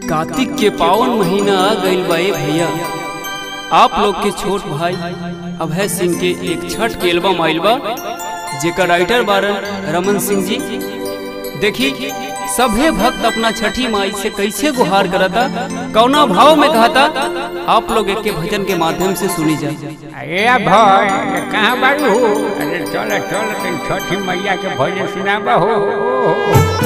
कार्तिक के पावन महीना आ गइल बा भैया। आप लोग के छोट भाई अभय सिंह के एक छठ के एल्बम आइल बा, जेकर राइटर बारन रमन सिंह जी। देखी सभे भक्त अपना छठी माई से कैसे गुहार करता, कौना भाव में कहता, आप लोग एक के भजन के माध्यम से सुनी जाए। अरे भाई कहाँ बारू हो? अरे चल चल छठी मैया के भजन सुनाबा हो।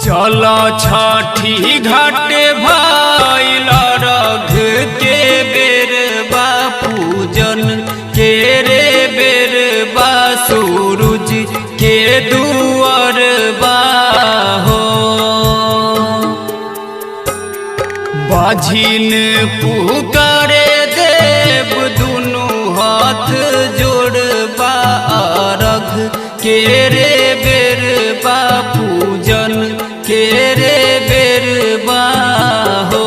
चलो छठी घाटे भइल रघ के बेर बा, पूजन के रे बेर बा, सूरज के दुआर बा हो। बाझिन पुकारे देव दुनु हाथ जोड़बा, रघ के रे बेर बा, पूजन के रे बेर बा हो।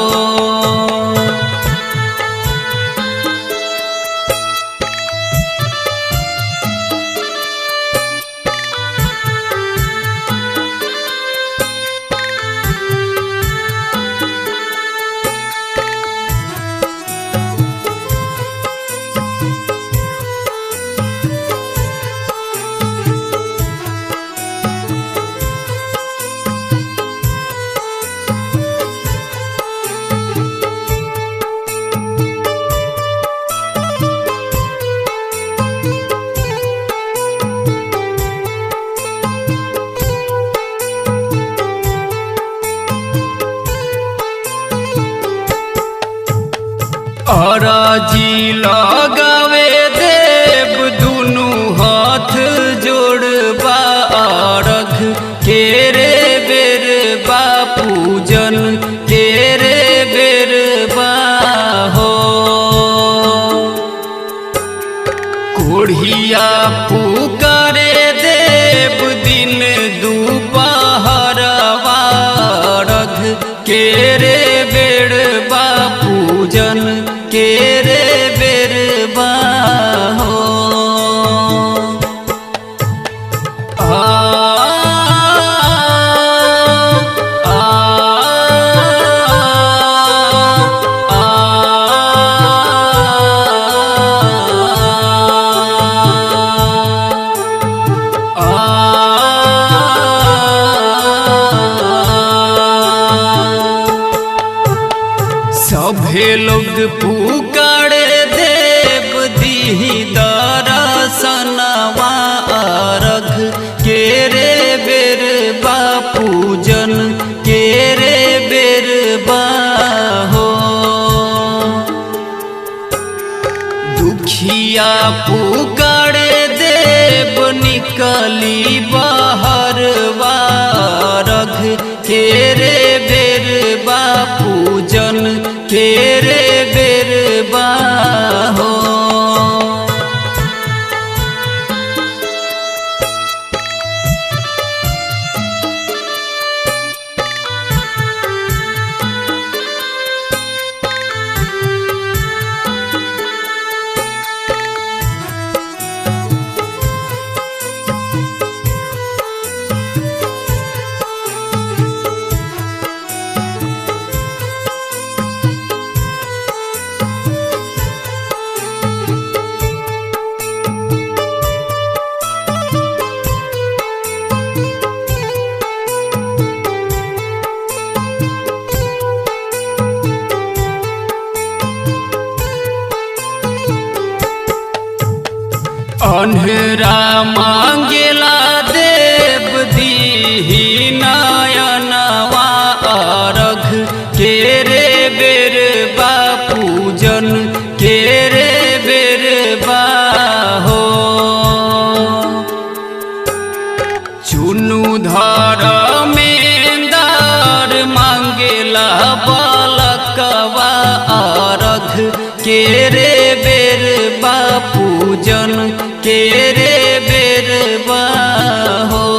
अराजी लगावे देव दुनु हाथ जोड़बा, रघ के रे बेर बा, पूजन के रे बेर बा हो। कोढ़िया पुकारे देव दिन दुपहरवा, रघ के रे बेर बा, पूजन के रे बेर बा हो। सभे लोग पुकारे देव दीही दर्शनवा, रघ के रे बेर बा, पूजन के रे बेर बा हो। दुखिया पुकारे देव निकली बाहरवा, रघ के रे बेर बा, पूजन के रे बेर बा हो। धर मेंदार मांगेला बालकवा अर्घ के रे बेर पूजन के रे बेर हो।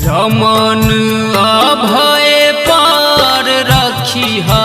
रमन अभय पार रखी हा